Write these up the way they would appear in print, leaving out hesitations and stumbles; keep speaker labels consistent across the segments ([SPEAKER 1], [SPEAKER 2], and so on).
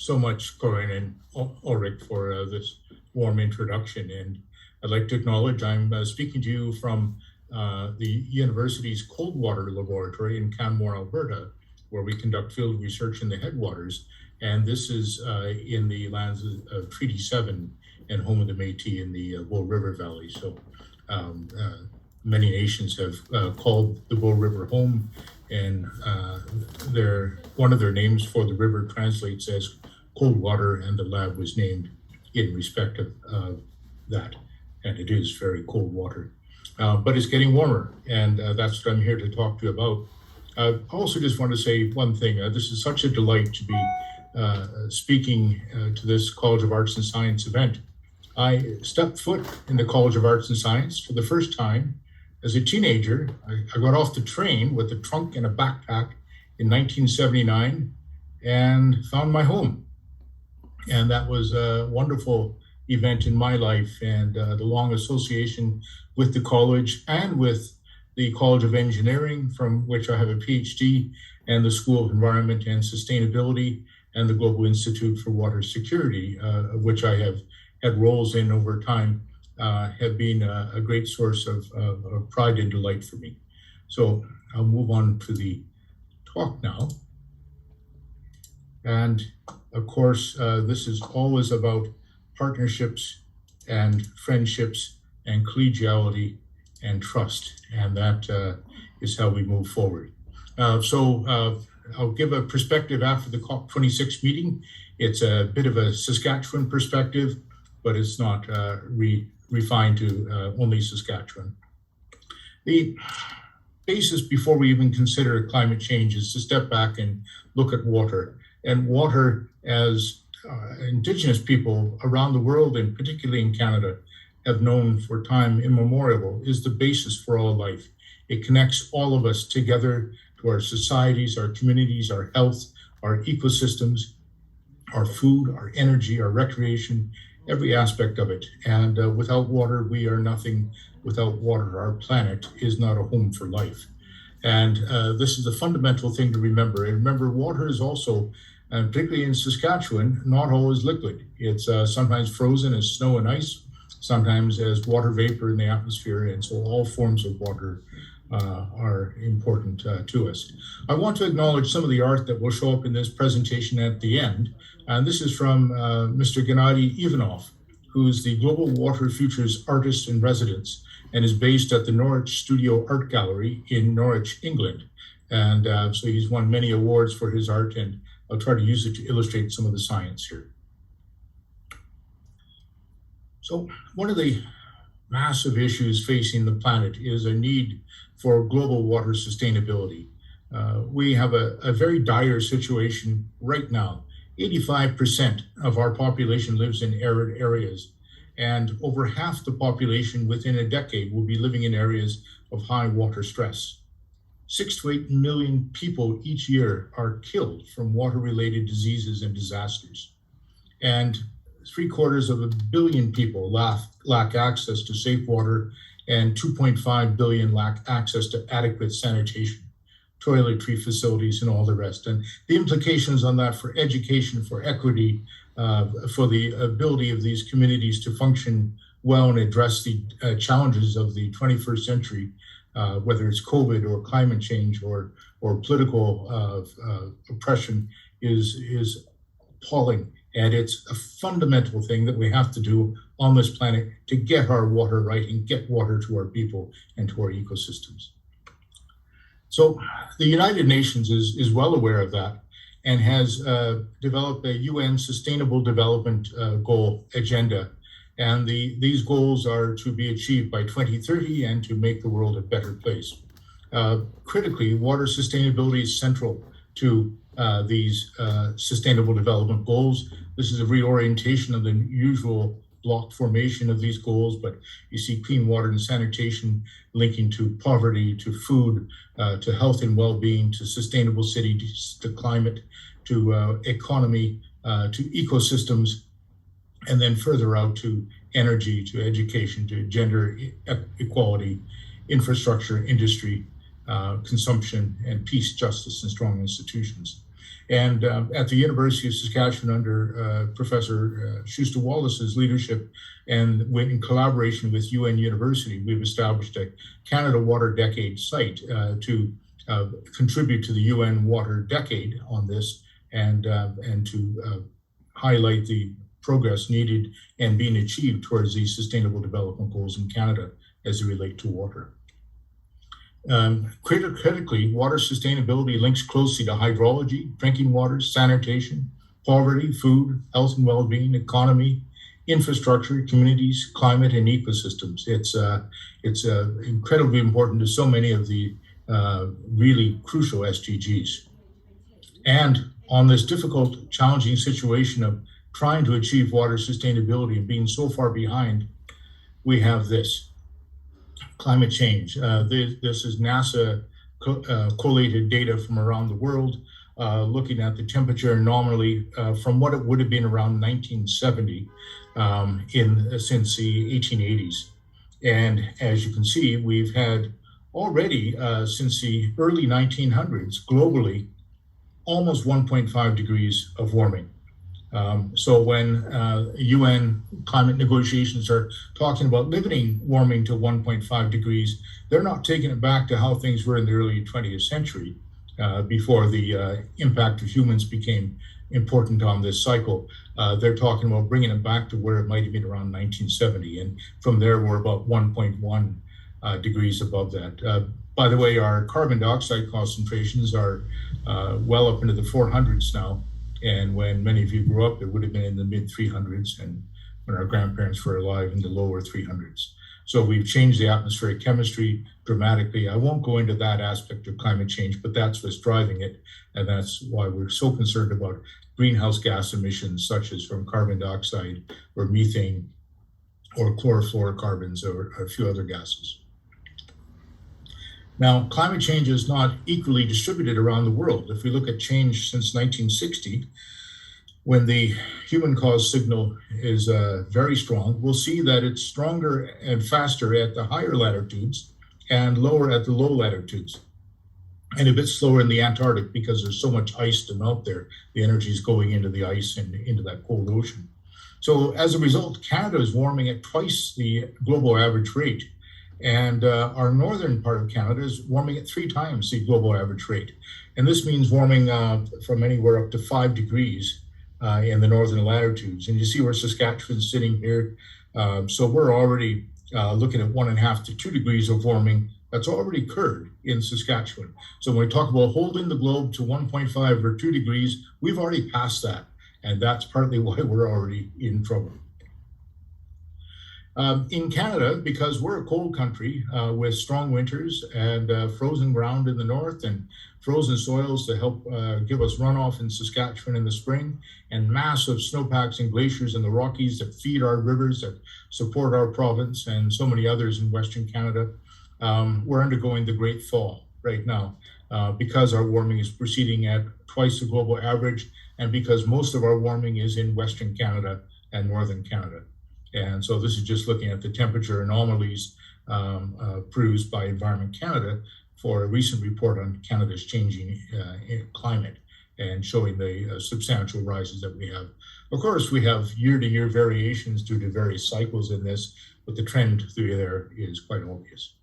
[SPEAKER 1] so much, Corinne and Ulrich, for this warm introduction. And I'd like to acknowledge I'm speaking to you from the university's cold water laboratory in Canmore, Alberta, where we conduct field research in the headwaters. And this is in the lands of Treaty 7 and home of the Métis in the Bull River Valley. So many nations have called the Bull River home, and one of their names for the river translates as cold water, and the lab was named in respect of that. And it is very cold water, but it's getting warmer, and that's what I'm here to talk to you about. I also just want to say one thing. This is such a delight to be speaking to this College of Arts and Science event. I stepped foot in the College of Arts and Science for the first time as a teenager. I got off the train with a trunk and a backpack in 1979 and found my home. And that was a wonderful event in my life, and the long association with the college and with the College of Engineering, from which I have a PhD, and the School of Environment and Sustainability, and the Global Institute for Water Security, of which I have had roles in over time, have been a great source of pride and delight for me. So I'll move on to the talk now. And of course, this is always about partnerships and friendships and collegiality and trust, and that is how we move forward. I'll give a perspective after the COP26 meeting. It's a bit of a Saskatchewan perspective, but it's not refined to only Saskatchewan. The basis before we even consider climate change is to step back and look at water. And water, as Indigenous people around the world, and particularly in Canada, have known for time immemorial, is the basis for all life. It connects all of us together to our societies, our communities, our health, our ecosystems, our food, our energy, our recreation, every aspect of it. And without water, we are nothing. Without water, our planet is not a home for life. And this is a fundamental thing to remember. And remember, water is also, particularly in Saskatchewan, not always liquid. It's sometimes frozen as snow and ice, sometimes as water vapor in the atmosphere. And so all forms of water are important to us. I want to acknowledge some of the art that will show up in this presentation at the end. And this is from Mr. Gennady Ivanov, who is the Global Water Futures Artist in Residence and is based at the Norwich Studio Art Gallery in Norwich, England. And so he's won many awards for his art, and I'll try to use it to illustrate some of the science here. So one of the massive issues facing the planet is a need for global water sustainability. We have a very dire situation right now. 85% of our population lives in arid areas, and over half the population within a decade will be living in areas of high water stress. 6 to 8 million people each year are killed from water-related diseases and disasters. And 750 million people lack access to safe water, and 2.5 billion lack access to adequate sanitation, toiletry facilities, and all the rest. And the implications on that for education, for equity, for the ability of these communities to function well and address the challenges of the 21st century, whether it's COVID or climate change or political oppression, is appalling. And it's a fundamental thing that we have to do on this planet to get our water right and get water to our people and to our ecosystems. So the United Nations is well aware of that and has developed a UN Sustainable Development Goal agenda. And these goals are to be achieved by 2030 and to make the world a better place. Critically, water sustainability is central to these Sustainable Development Goals. This is a reorientation of the usual block formation of these goals, but you see clean water and sanitation linking to poverty, to food, to health and well-being, to sustainable cities, to climate, to economy, to ecosystems, and then further out to energy, to education, to gender equality, infrastructure, industry, consumption, and peace, justice, and strong institutions. And at the University of Saskatchewan, under Professor Schuster Wallace's leadership, and in collaboration with UN University, we've established a Canada Water Decade site to contribute to the UN Water Decade on this, and to highlight the progress needed and being achieved towards these sustainable development goals in Canada as they relate to water. Critically, water sustainability links closely to hydrology, drinking water, sanitation, poverty, food, health and well-being, economy, infrastructure, communities, climate, and ecosystems. It's incredibly important to so many of the really crucial SDGs. And on this difficult, challenging situation of trying to achieve water sustainability and being so far behind, we have this. Climate change. This is NASA collated data from around the world, looking at the temperature anomaly from what it would have been around 1970 since the 1880s. And as you can see, we've had already since the early 1900s globally almost 1.5 degrees of warming. So when UN climate negotiations are talking about limiting warming to 1.5 degrees, they're not taking it back to how things were in the early 20th century before the impact of humans became important on this cycle. They're talking about bringing it back to where it might have been around 1970. And from there, we're about 1.1 degrees above that. By the way, our carbon dioxide concentrations are well up into the 400s now. And when many of you grew up, it would have been in the mid 300s, and when our grandparents were alive, in the lower 300s. So we've changed the atmospheric chemistry dramatically. I won't go into that aspect of climate change, but that's what's driving it. And that's why we're so concerned about greenhouse gas emissions, such as from carbon dioxide or methane or chlorofluorocarbons or a few other gases. Now, climate change is not equally distributed around the world. If we look at change since 1960, when the human-caused signal is very strong, we'll see that it's stronger and faster at the higher latitudes and lower at the low latitudes, and a bit slower in the Antarctic because there's so much ice to melt there. The energy is going into the ice and into that cold ocean. So as a result, Canada is warming at twice the global average rate. And our northern part of Canada is warming at 3 times the global average rate. And this means warming from anywhere up to 5 degrees in the northern latitudes. And you see where Saskatchewan's sitting here. So we're already looking at 1.5 to 2 degrees of warming that's already occurred in Saskatchewan. So when we talk about holding the globe to 1.5 or 2 degrees, we've already passed that. And that's partly why we're already in trouble. In Canada, because we're a cold country with strong winters and frozen ground in the north and frozen soils to help give us runoff in Saskatchewan in the spring, and massive snowpacks and glaciers in the Rockies that feed our rivers, that support our province and so many others in Western Canada, we're undergoing the Great Thaw right now because our warming is proceeding at twice the global average, and because most of our warming is in Western Canada and Northern Canada. And so this is just looking at the temperature anomalies produced by Environment Canada for a recent report on Canada's changing climate and showing the substantial rises that we have. Of course, we have year-to-year variations due to various cycles in this, but the trend through there is quite obvious.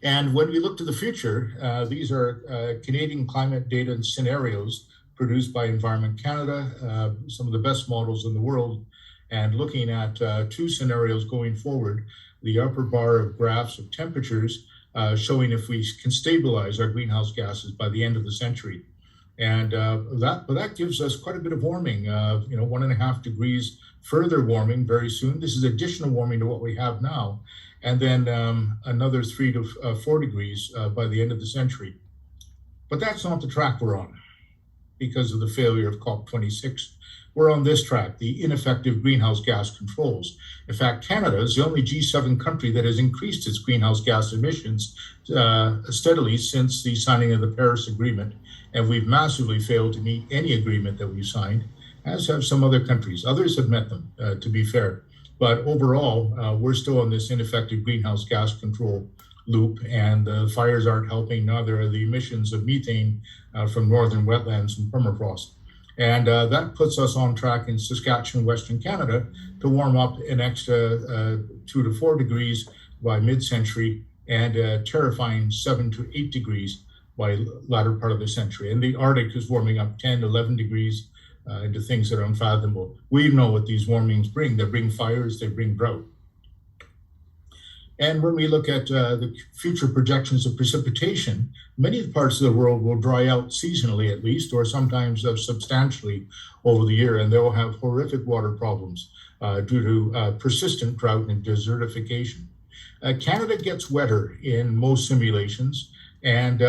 [SPEAKER 1] And when we look to the future, these are Canadian climate data and scenarios produced by Environment Canada, some of the best models in the world. And looking at 2 scenarios going forward, the upper bar of graphs of temperatures showing if we can stabilize our greenhouse gases by the end of the century. And that gives us quite a bit of warming, 1.5 degrees further warming very soon. This is additional warming to what we have now. And then another 3 to 4 degrees by the end of the century. But that's not the track we're on because of the failure of COP26. We're on this track, the ineffective greenhouse gas controls. In fact, Canada is the only G7 country that has increased its greenhouse gas emissions steadily since the signing of the Paris Agreement. And we've massively failed to meet any agreement that we've signed, as have some other countries. Others have met them, to be fair. But overall, we're still on this ineffective greenhouse gas control loop, and the fires aren't helping, neither are the emissions of methane from northern wetlands and permafrost. And that puts us on track in Saskatchewan, Western Canada, to warm up an extra 2 to 4 degrees by mid-century, and a terrifying 7 to 8 degrees by latter part of the century. And the Arctic is warming up 10, 11 degrees into things that are unfathomable. We know what these warmings bring. They bring fires, they bring drought. And when we look at the future projections of precipitation, many parts of the world will dry out seasonally at least, or sometimes substantially over the year, and they'll have horrific water problems due to persistent drought and desertification. Canada gets wetter in most simulations, and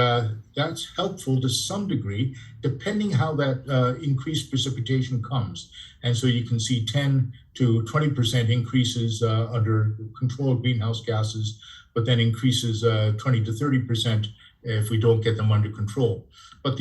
[SPEAKER 1] that's helpful to some degree, depending how that increased precipitation comes. And so you can see 10 to 20% increases under controlled greenhouse gases, but then increases 20 to 30% if we don't get them under control. But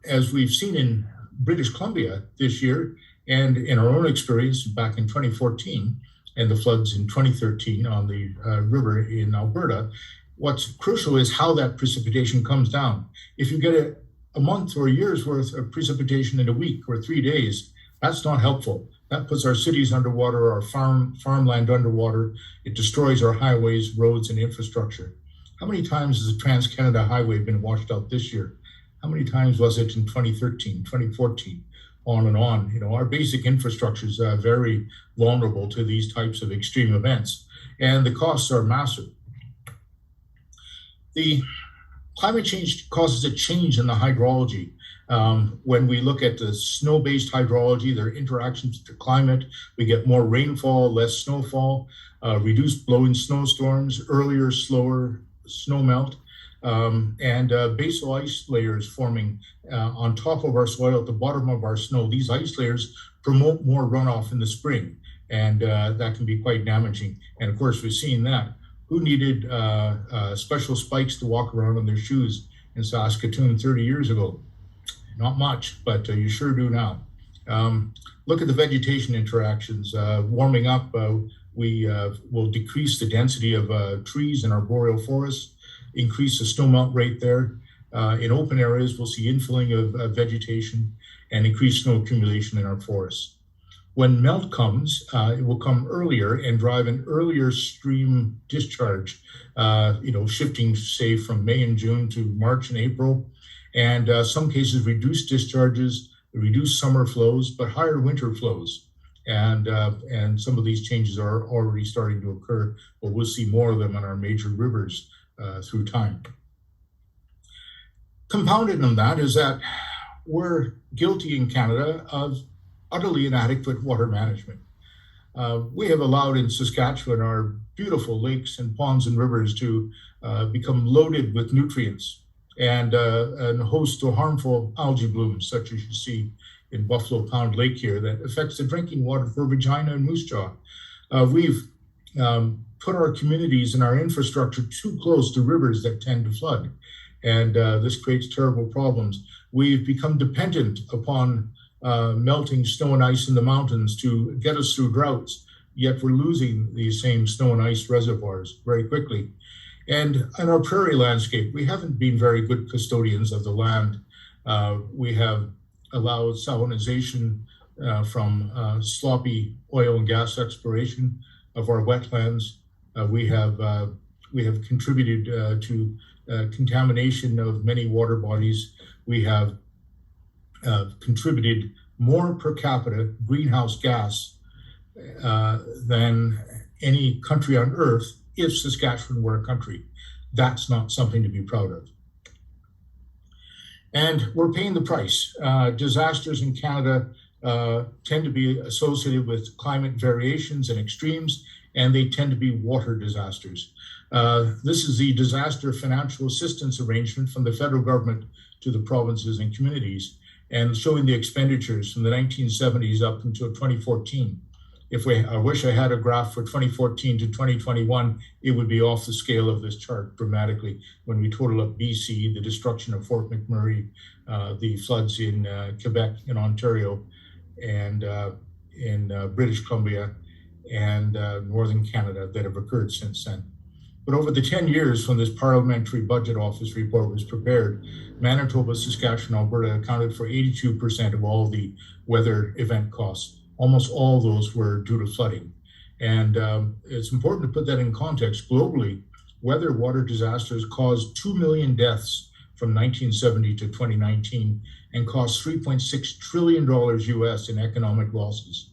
[SPEAKER 1] as we've seen in British Columbia this year, and in our own experience back in 2014, and the floods in 2013 on the river in Alberta, what's crucial is how that precipitation comes down. If you get a month or a year's worth of precipitation in a week or 3 days, that's not helpful. That puts our cities underwater, our farmland underwater. It destroys our highways, roads, and infrastructure. How many times has the Trans-Canada Highway been washed out this year? How many times was it in 2013, 2014? On and on. You know, our basic infrastructure is very vulnerable to these types of extreme events, and the costs are massive. The climate change causes a change in the hydrology. When we look at the snow-based hydrology, their interactions with the climate, we get more rainfall, less snowfall, reduced blowing snowstorms, earlier, slower snow melt, and basal ice layers forming on top of our soil at the bottom of our snow. These ice layers promote more runoff in the spring, and that can be quite damaging. And of course, we've seen that. Who needed special spikes to walk around on their shoes in Saskatoon 30 years ago? Not much, but you sure do now. Look at the vegetation interactions. Warming up, we will decrease the density of trees in our boreal forests, increase the snowmelt rate there. In open areas, we'll see infilling of vegetation and increased snow accumulation in our forests. When melt comes, it will come earlier and drive an earlier stream discharge, shifting, say, from May and June to March and April. And some cases reduce discharges, reduce summer flows, but higher winter flows. And some of these changes are already starting to occur, but we'll see more of them on our major rivers through time. Compounded on that is that we're guilty in Canada of utterly inadequate water management. We have allowed in Saskatchewan our beautiful lakes and ponds and rivers to become loaded with nutrients and host to harmful algae blooms, such as you see in Buffalo Pound Lake here, that affects the drinking water for Regina and Moose Jaw. We've put our communities and our infrastructure too close to rivers that tend to flood, and this creates terrible problems. We've become dependent upon melting snow and ice in the mountains to get us through droughts, yet we're losing these same snow and ice reservoirs very quickly. And in our prairie landscape, we haven't been very good custodians of the land. We have allowed salinization from sloppy oil and gas exploration of our wetlands. We have contributed to contamination of many water bodies. We have contributed more per capita greenhouse gas than any country on earth if Saskatchewan were a country. That's not something to be proud of. And we're paying the price. Disasters in Canada tend to be associated with climate variations and extremes, and they tend to be water disasters. This is the disaster financial assistance arrangement from the federal government to the provinces and communities, and showing the expenditures from the 1970s up until 2014. I wish I had a graph for 2014 to 2021, it would be off the scale of this chart dramatically. When we total up BC, the destruction of Fort McMurray, the floods in Quebec and Ontario, and in British Columbia and Northern Canada that have occurred since then. But over the 10 years from this Parliamentary Budget Office report was prepared, Manitoba, Saskatchewan, Alberta accounted for 82% of all the weather event costs. Almost all those were due to flooding. And it's important to put that in context. Globally, water disasters caused 2 million deaths from 1970 to 2019 and cost $3.6 trillion US in economic losses.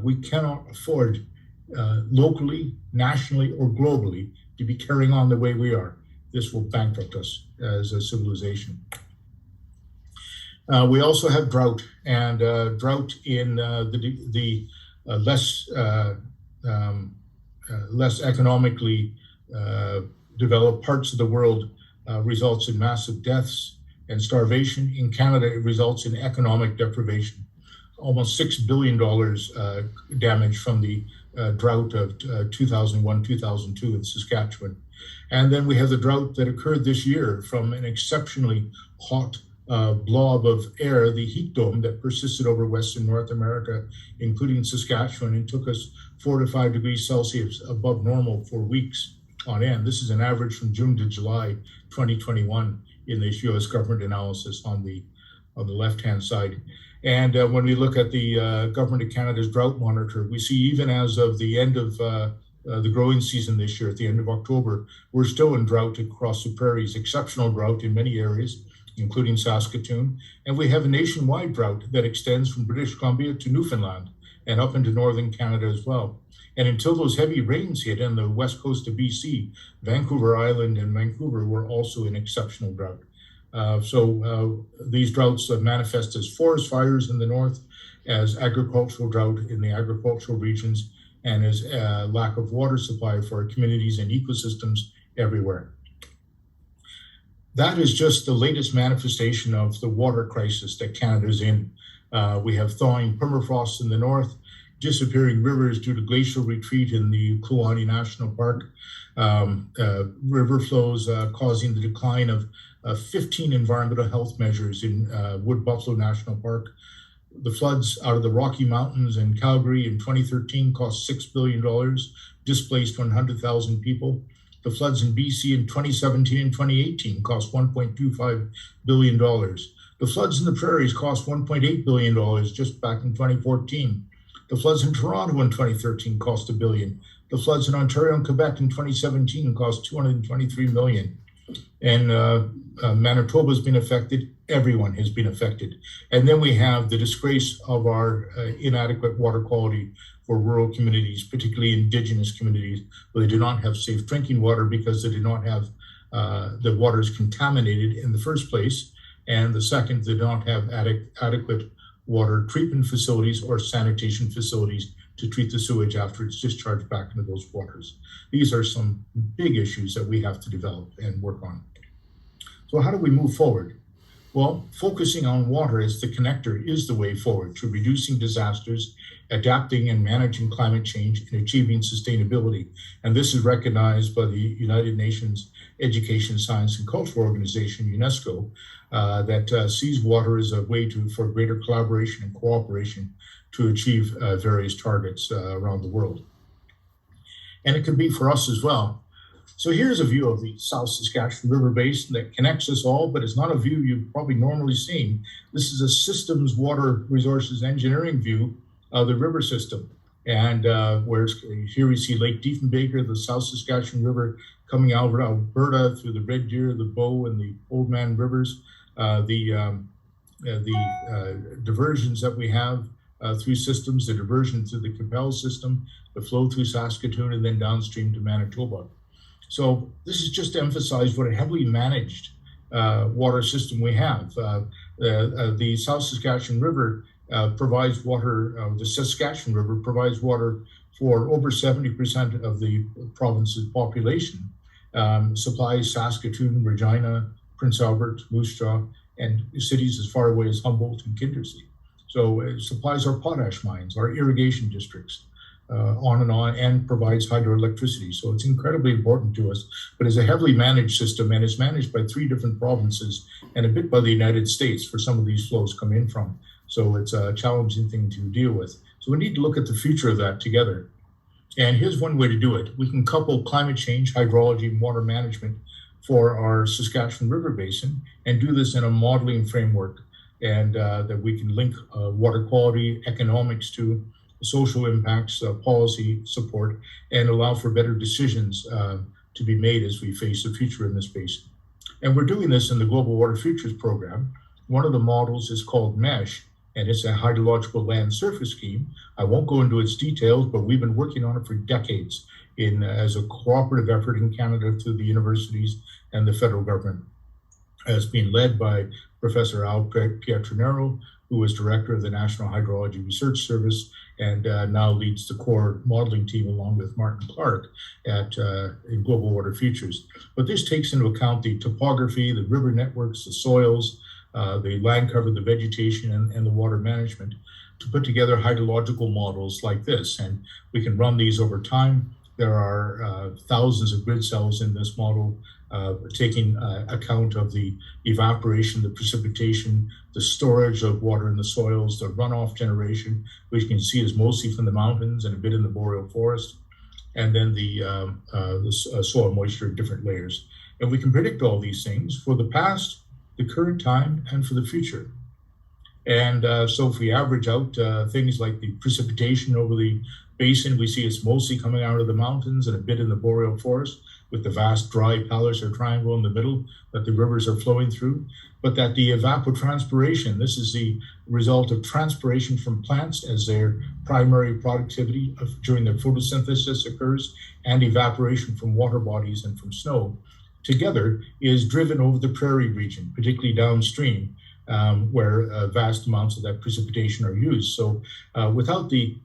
[SPEAKER 1] We cannot afford locally, nationally, or globally to be carrying on the way we are. This will bankrupt us as a civilization. We also have drought, and drought in the less economically developed parts of the world results in massive deaths and starvation. In Canada, it results in economic deprivation. Almost $6 billion damage from the drought of 2001-2002 in Saskatchewan. And then we have the drought that occurred this year from an exceptionally hot blob of air, the heat dome that persisted over Western North America, including Saskatchewan, and took us 4 to 5 degrees Celsius above normal for weeks on end. This is an average from June to July 2021 in this U.S. government analysis on the left-hand side. And when we look at the Government of Canada's drought monitor, we see even as of the end of the growing season this year, at the end of October, we're still in drought across the prairies, exceptional drought in many areas, including Saskatoon. And we have a nationwide drought that extends from British Columbia to Newfoundland and up into northern Canada as well. And until those heavy rains hit on the west coast of BC, Vancouver Island and Vancouver were also in exceptional drought. So these droughts manifest as forest fires in the north, as agricultural drought in the agricultural regions, and as lack of water supply for our communities and ecosystems everywhere. That is just the latest manifestation of the water crisis that Canada's in. We have thawing permafrost in the north, disappearing rivers due to glacial retreat in the Kluane National Park, river flows causing the decline of 15 environmental health measures in Wood Buffalo National Park. The floods out of the Rocky Mountains in Calgary in 2013 cost $6 billion, displaced 100,000 people. The floods in BC in 2017 and 2018 cost $1.25 billion. The floods in the prairies cost $1.8 billion just back in 2014. The floods in Toronto in 2013 cost $1 billion. The floods in Ontario and Quebec in 2017 cost $223 million. And Manitoba's been affected. Everyone has been affected. And then we have the disgrace of our inadequate water quality for rural communities, particularly Indigenous communities, where they do not have safe drinking water because they do not have the water is contaminated in the first place. And the second, they do not have adequate water treatment facilities or sanitation facilities to treat the sewage after it's discharged back into those waters. These are some big issues that we have to develop and work on. So how do we move forward? Well, focusing on water as the connector is the way forward to reducing disasters, adapting and managing climate change, and achieving sustainability. And this is recognized by the United Nations Education, Science, and Culture Organization, UNESCO, that sees water as a way for greater collaboration and cooperation to achieve various targets around the world. And it can be for us as well. So here's a view of the South Saskatchewan River Basin that connects us all, but it's not a view you've probably normally seen. This is a systems water resources engineering view of the river system. And here we see Lake Diefenbaker, the South Saskatchewan River coming out of Alberta through the Red Deer, the Bow, and the Oldman rivers. The diversions that we have through systems, the diversion through the Capel system, the flow through Saskatoon, and then downstream to Manitoba. So this is just to emphasize what a heavily managed water system we have. The South Saskatchewan River provides water, the Saskatchewan River provides water for over 70% of the province's population, supplies Saskatoon, Regina, Prince Albert, Moose Jaw, and cities as far away as Humboldt and Kindersley. So it supplies our potash mines, our irrigation districts, on, and provides hydroelectricity. So it's incredibly important to us, but it's a heavily managed system, and it's managed by 3 different provinces and a bit by the United States for some of these flows come in from. So it's a challenging thing to deal with. So we need to look at the future of that together. And here's one way to do it. We can couple climate change, hydrology, and water management for our Saskatchewan River Basin and do this in a modeling framework, and that we can link water quality, economics to social impacts, policy support, and allow for better decisions to be made as we face the future in this basin. And we're doing this in the Global Water Futures Program. One of the models is called MESH, and it's a hydrological land surface scheme. I won't go into its details, but we've been working on it for decades as a cooperative effort in Canada through the universities and the federal government. It's being led by Professor Al Pietranero, who was director of the National Hydrology Research Service and now leads the core modeling team along with Martin Clark in Global Water Futures. But this takes into account the topography, the river networks, the soils, the land cover, the vegetation, and the water management to put together hydrological models like this. And we can run these over time. There are thousands of grid cells in this model, taking account of the evaporation, the precipitation, the storage of water in the soils, the runoff generation, which you can see is mostly from the mountains and a bit in the boreal forest, and then the soil moisture in different layers. And we can predict all these things for the past, the current time, and for the future. And so if we average out things like the precipitation over the basin, we see it's mostly coming out of the mountains and a bit in the boreal forest, with the vast dry Palliser Triangle in the middle that the rivers are flowing through, but that the evapotranspiration, this is the result of transpiration from plants as their primary productivity during their photosynthesis occurs, and evaporation from water bodies and from snow, together is driven over the prairie region, particularly downstream, where vast amounts of that precipitation are used. So without the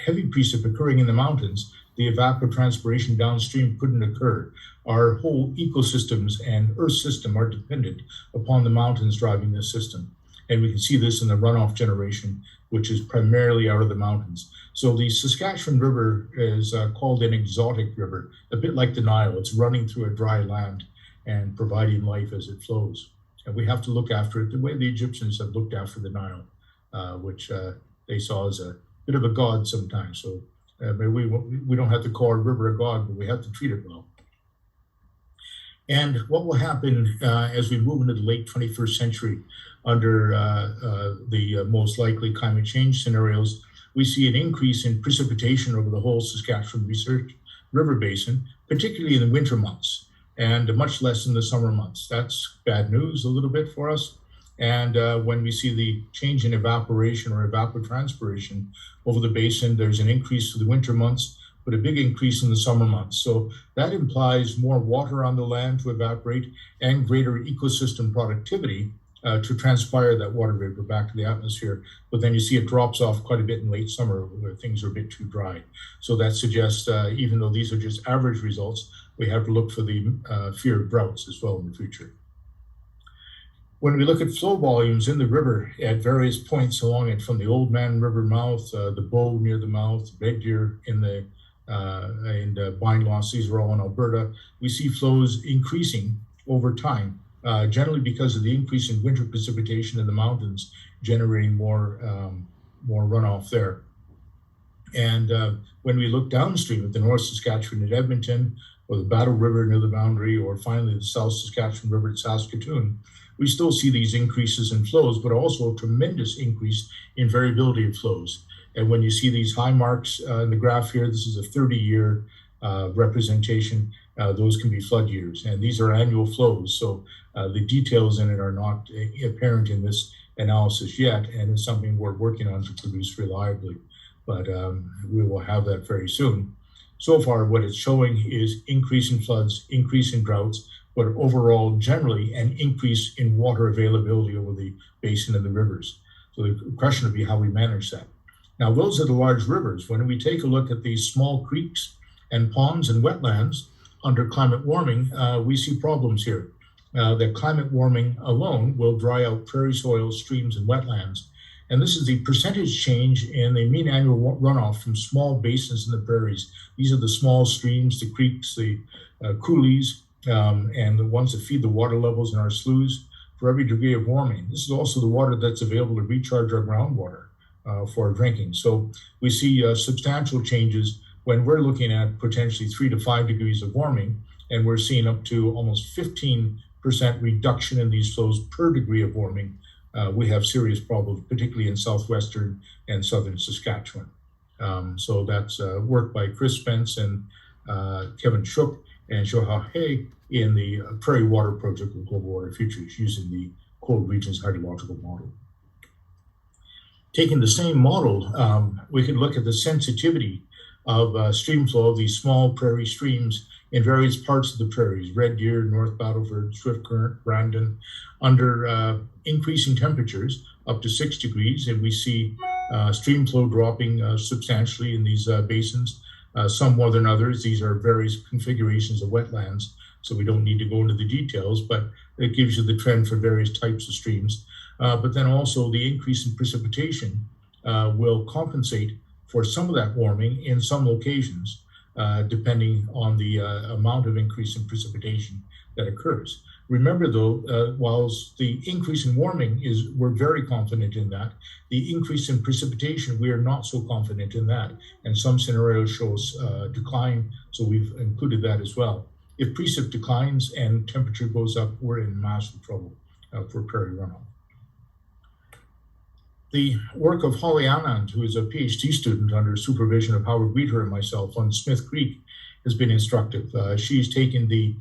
[SPEAKER 1] heavy precip occurring in the mountains, the evapotranspiration downstream couldn't occur. Our whole ecosystems and Earth system are dependent upon the mountains driving this system. And we can see this in the runoff generation, which is primarily out of the mountains. So the Saskatchewan River is called an exotic river, a bit like the Nile. It's running through a dry land and providing life as it flows. And we have to look after it the way the Egyptians have looked after the Nile, which they saw as a bit of a god sometimes. So we don't have to call our river a god, but we have to treat it well. And what will happen as we move into the late 21st century under the most likely climate change scenarios, we see an increase in precipitation over the whole Saskatchewan River Basin, particularly in the winter months, and much less in the summer months. That's bad news a little bit for us. And when we see the change in evaporation or evapotranspiration over the basin, there's an increase for the winter months, but a big increase in the summer months. So that implies more water on the land to evaporate and greater ecosystem productivity to transpire that water vapor back to the atmosphere. But then you see it drops off quite a bit in late summer where things are a bit too dry. So that suggests, even though these are just average results, we have to look for the fear of droughts as well in the future. When we look at flow volumes in the river at various points along it, from the Old Man River mouth, the Bow near the mouth, Red Deer in the Bindloss, these are all in Alberta, we see flows increasing over time, generally because of the increase in winter precipitation in the mountains, generating more runoff there. And when we look downstream at the North Saskatchewan at Edmonton, or the Battle River near the boundary, or finally the South Saskatchewan River at Saskatoon, we still see these increases in flows, but also a tremendous increase in variability of flows. And when you see these high marks in the graph here, this is a 30-year representation. Those can be flood years, and these are annual flows. So the details in it are not apparent in this analysis yet, and it's something we're working on to produce reliably. But we will have that very soon. So far, what it's showing is increase in floods, increase in droughts, but overall, generally, an increase in water availability over the basin and the rivers. So the question would be how we manage that. Now, those are the large rivers. When we take a look at these small creeks and ponds and wetlands under climate warming, we see problems here. That climate warming alone will dry out prairie soils, streams, and wetlands. And this is the percentage change in the mean annual runoff from small basins in the prairies. These are the small streams, the creeks, the coulees, and the ones that feed the water levels in our sloughs for every degree of warming. This is also the water that's available to recharge our groundwater for drinking. So we see substantial changes when we're looking at potentially 3 to 5 degrees of warming, and we're seeing up to almost 15% reduction in these flows per degree of warming, we have serious problems, particularly in southwestern and southern Saskatchewan. So that's work by Chris Spence and Kevin Shook and Shoha Hay in the Prairie Water Project with Global Water Futures using the Cold Regions Hydrological Model. Taking the same model, we could look at the sensitivity of stream flow of these small prairie streams in various parts of the prairies, Red Deer, North Battleford, Swift Current, Brandon, under increasing temperatures up to 6 degrees, and we see stream flow dropping substantially in these basins, some more than others. These are various configurations of wetlands, so we don't need to go into the details, but it gives you the trend for various types of streams. But then also the increase in precipitation will compensate for some of that warming in some locations, depending on the amount of increase in precipitation that occurs. Remember though, whilst the increase in warming we're very confident in that, the increase in precipitation, we are not so confident in that. And some scenarios show us decline, so we've included that as well. If precip declines and temperature goes up, we're in massive trouble for prairie runoff. The work of Holly Anand, who is a PhD student under supervision of Howard Wheater and myself on Smith Creek, has been instructive. She's taken the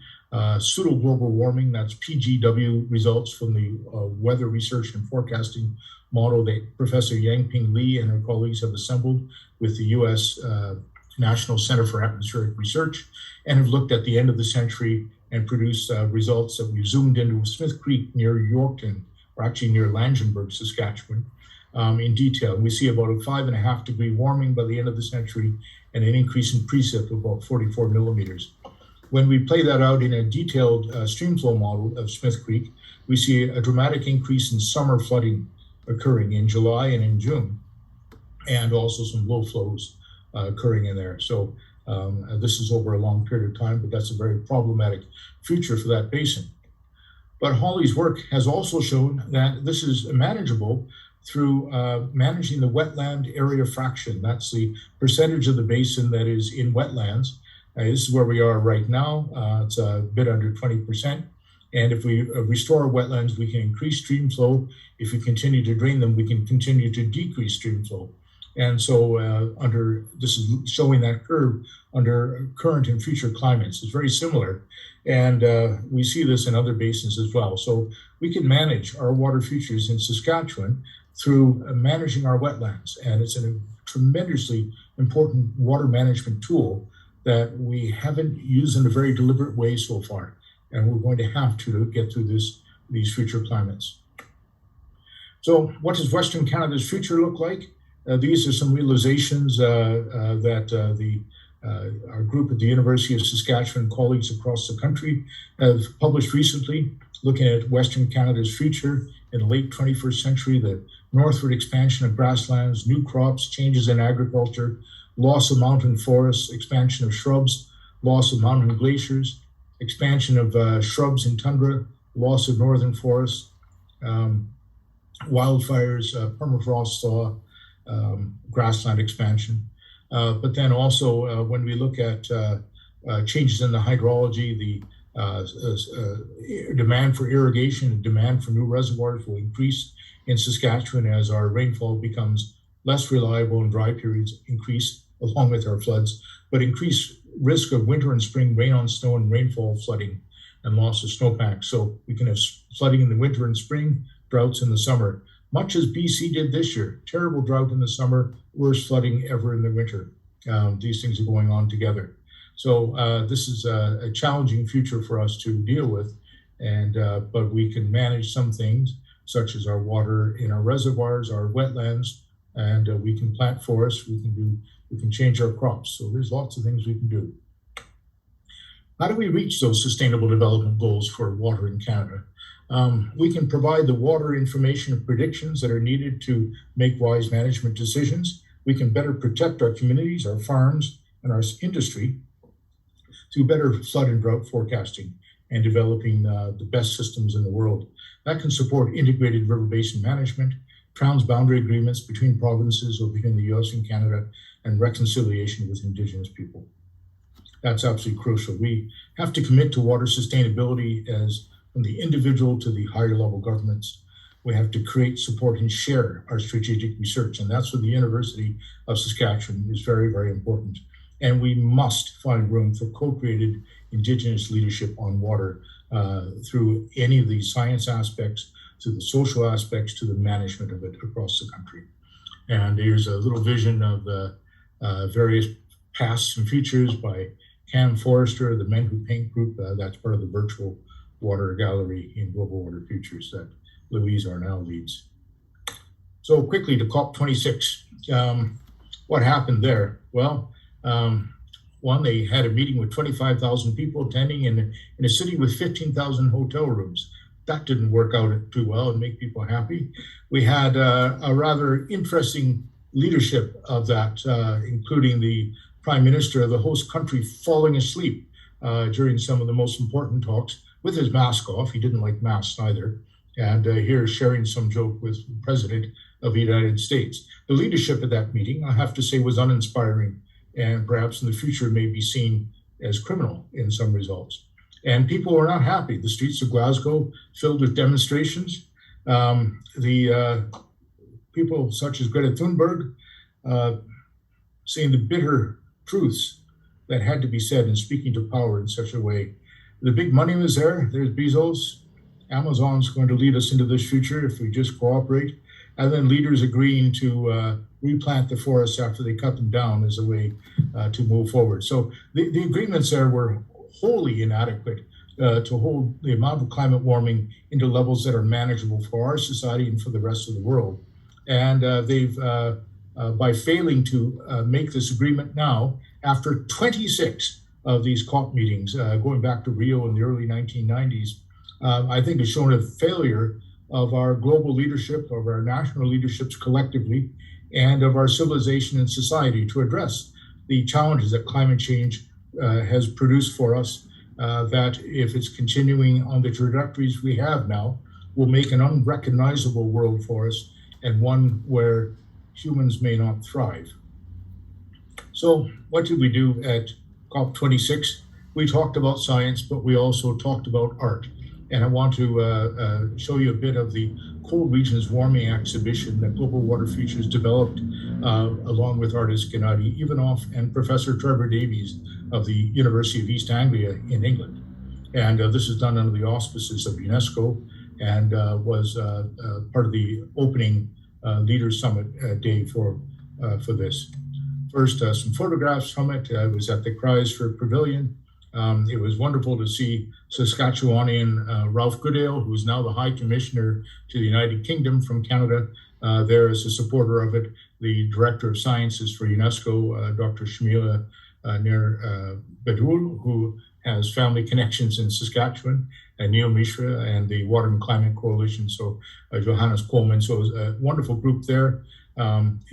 [SPEAKER 1] pseudo-global warming, that's PGW results from the weather research and forecasting model that Professor Yangping Li and her colleagues have assembled with the US National Center for Atmospheric Research, and have looked at the end of the century and produced results that we've zoomed into Smith Creek near Yorkton, or actually near Langenburg, Saskatchewan, in detail. We see about a 5.5 degree warming by the end of the century and an increase in precip of about 44 millimeters. When we play that out in a detailed stream flow model of Smith Creek, we see a dramatic increase in summer flooding occurring in July and in June, and also some low flows occurring in there. So this is over a long period of time, but that's a very problematic future for that basin. But Holly's work has also shown that this is manageable through managing the wetland area fraction. That's the percentage of the basin that is in wetlands. This is where we are right now. It's a bit under 20%. And if we restore wetlands, we can increase stream flow. If we continue to drain them, we can continue to decrease stream flow. And so this is showing that curve under current and future climates. It's very similar. And we see this in other basins as well. So we can manage our water futures in Saskatchewan through managing our wetlands. And it's a tremendously important water management tool that we haven't used in a very deliberate way so far. And we're going to have to get through these future climates. So what does Western Canada's future look like? These are some realizations that our group at the University of Saskatchewan, colleagues across the country, have published recently, looking at Western Canada's future in the late 21st century, the northward expansion of grasslands, new crops, changes in agriculture, loss of mountain forests, expansion of shrubs, loss of mountain glaciers, expansion of shrubs in tundra, loss of northern forests, wildfires, permafrost thaw, grassland expansion. But then also when we look at changes in the hydrology, the demand for irrigation and demand for new reservoirs will increase in Saskatchewan as our rainfall becomes less reliable and dry periods increase along with our floods, but increased risk of winter and spring rain on snow and rainfall flooding and loss of snowpack. So we can have flooding in the winter and spring, droughts in the summer, much as BC did this year. Terrible drought in the summer, worst flooding ever in the winter. These things are going on together. So this is a challenging future for us to deal with, but we can manage some things, such as our water in our reservoirs, our wetlands, and we can plant forests, we can change our crops. So there's lots of things we can do. How do we reach those sustainable development goals for water in Canada? We can provide the water information and predictions that are needed to make wise management decisions. We can better protect our communities, our farms, and our industry through better flood and drought forecasting and developing the best systems in the world. That can support integrated river basin management transboundary agreements between provinces or between the US and Canada, and reconciliation with Indigenous people. That's absolutely crucial. We have to commit to water sustainability as from the individual to the higher level governments. We have to create, support, and share our strategic research. And that's where the University of Saskatchewan is very, very important. And we must find room for co-created Indigenous leadership on water through any of these science aspects, to the social aspects, to the management of it across the country. And here's a little vision of the various pasts and futures by Cam Forrester, the Men Who Paint group. That's part of the virtual water gallery in Global Water Futures that Louise Arnell leads. So quickly to COP26. What happened there? Well, one, they had a meeting with 25,000 people attending in a city with 15,000 hotel rooms. That didn't work out too well and make people happy. We had a rather interesting leadership of that, including the Prime Minister of the host country falling asleep during some of the most important talks with his mask off. He didn't like masks either. And here sharing some joke with the President of the United States. The leadership at that meeting, I have to say, was uninspiring, and perhaps in the future may be seen as criminal in some results. And people were not happy. The streets of Glasgow filled with demonstrations. The people such as Greta Thunberg saying the bitter truths that had to be said and speaking to power in such a way. The big money was there. There's Bezos. Amazon's going to lead us into this future if we just cooperate. And then leaders agreeing to replant the forests after they cut them down as a way to move forward. So the agreements there were wholly inadequate to hold the amount of climate warming into levels that are manageable for our society and for the rest of the world. And they've, by failing to make this agreement now, after 26 of these COP meetings, going back to Rio in the early 1990s, I think has shown a failure of our global leadership, of our national leaderships collectively, and of our civilization and society to address the challenges that climate change has produced for us, that if it's continuing on the trajectories we have now, will make an unrecognizable world for us and one where humans may not thrive. So what did we do at COP26? We talked about science, but we also talked about art. And I want to show you a bit of the Cold Regions Warming exhibition that Global Water Futures developed along with artist Gennady Ivanov and Professor Trevor Davies of the University of East Anglia in England. And this is done under the auspices of UNESCO and was part of the opening Leaders Summit day for this. First, some photographs from it. I was at the Chrysler Pavilion. It was wonderful to see Saskatchewanian Ralph Goodale, who's now the High Commissioner to the United Kingdom from Canada, there as a supporter of it. The Director of Sciences for UNESCO, Dr. Shamila Nair Badoul, who has family connections in Saskatchewan, and Neil Mishra and the Water and Climate Coalition, so Johannes Coleman. So it was a wonderful group there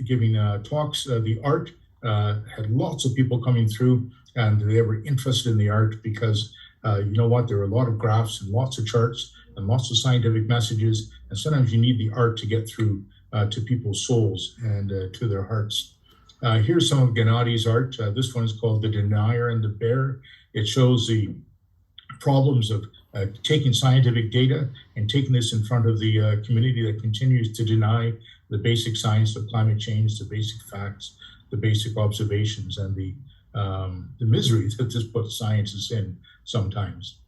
[SPEAKER 1] giving talks. The art had lots of people coming through, and they were interested in the art because you know what, there are a lot of graphs and lots of charts and lots of scientific messages, and sometimes you need the art to get through to people's souls and to their hearts. Here's some of Gennady's art. This one is called The Denier and the Bear. It shows the problems of taking scientific data and taking this in front of the community that continues to deny the basic science of climate change, the basic facts, the basic observations, and the misery that this puts scientists in sometimes.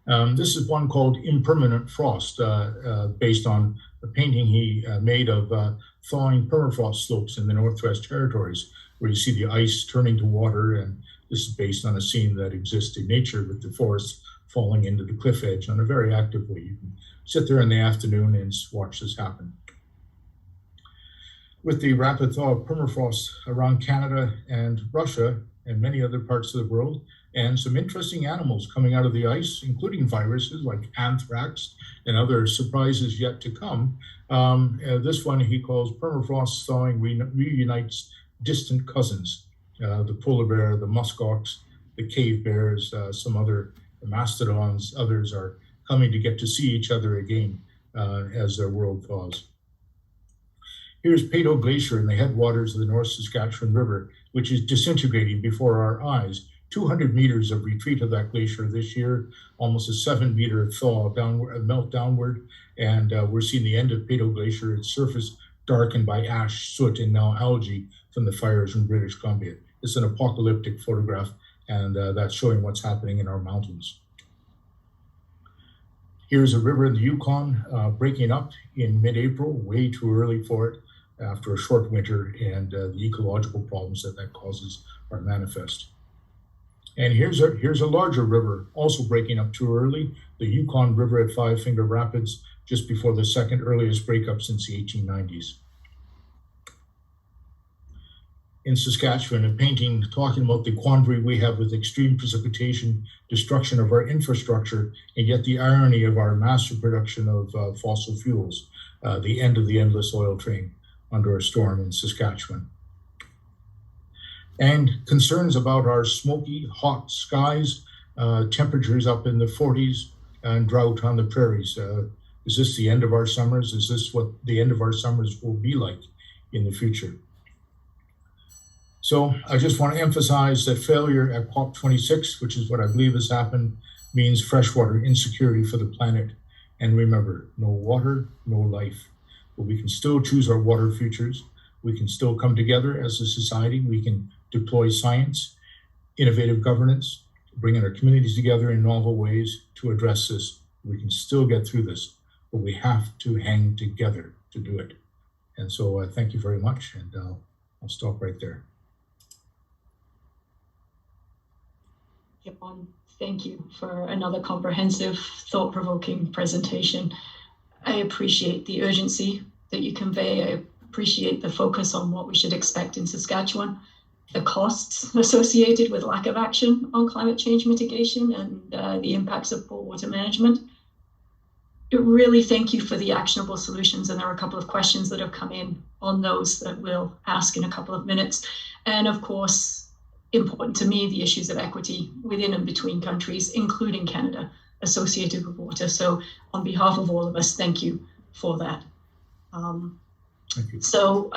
[SPEAKER 1] This is one called Impermanent Frost, based on a painting he made of thawing permafrost slopes in the Northwest Territories, where you see the ice turning to water, and this is based on a scene that exists in nature with the forests falling into the cliff edge on a very active way. You can sit there in the afternoon and watch this happen. With the rapid thaw of permafrost around Canada and Russia and many other parts of the world, and some interesting animals coming out of the ice, including viruses like anthrax and other surprises yet to come. This one he calls Permafrost Thawing Reunites Distant Cousins. The polar bear, the muskox, the cave bears, some other mastodons, others are coming to get to see each other again as their world thaws. Here's Peyto Glacier in the headwaters of the North Saskatchewan River, which is disintegrating before our eyes. 200 meters of retreat of that glacier this year, almost a 7-meter thaw downward, melt downward, and we're seeing the end of Peyto Glacier, its surface darkened by ash, soot, and now algae from the fires in British Columbia. It's an apocalyptic photograph, and that's showing what's happening in our mountains. Here's a river in the Yukon breaking up in mid-April, way too early for it after a short winter, and the ecological problems that causes are manifest. And here's a larger river also breaking up too early, the Yukon River at Five Finger Rapids, just before the second earliest breakup since the 1890s. In Saskatchewan, a painting talking about the quandary we have with extreme precipitation, destruction of our infrastructure, and yet the irony of our massive production of fossil fuels, the end of the endless oil train under a storm in Saskatchewan. And concerns about our smoky, hot skies, temperatures up in the 40s, and drought on the prairies. Is this the end of our summers? Is this what the end of our summers will be like in the future? So I just want to emphasize that failure at COP26, which is what I believe has happened, means freshwater insecurity for the planet. And remember, no water, no life. But we can still choose our water futures. We can still come together as a society. We can deploy science, innovative governance, bringing our communities together in novel ways to address this. We can still get through this, but we have to hang together to do it. And so thank you very much, and I'll stop right there.
[SPEAKER 2] John, thank you for another comprehensive, thought-provoking presentation. I appreciate the urgency that you convey. I appreciate the focus on what we should expect in Saskatchewan, the costs associated with lack of action on climate change mitigation, and the impacts of poor water management. Really thank you for the actionable solutions, and there are a couple of questions that have come in on those that we'll ask in a couple of minutes. And of course, important to me, the issues of equity within and between countries, including Canada, associated with water. So on behalf of all of us, thank you for that.
[SPEAKER 1] Thank you.
[SPEAKER 2] So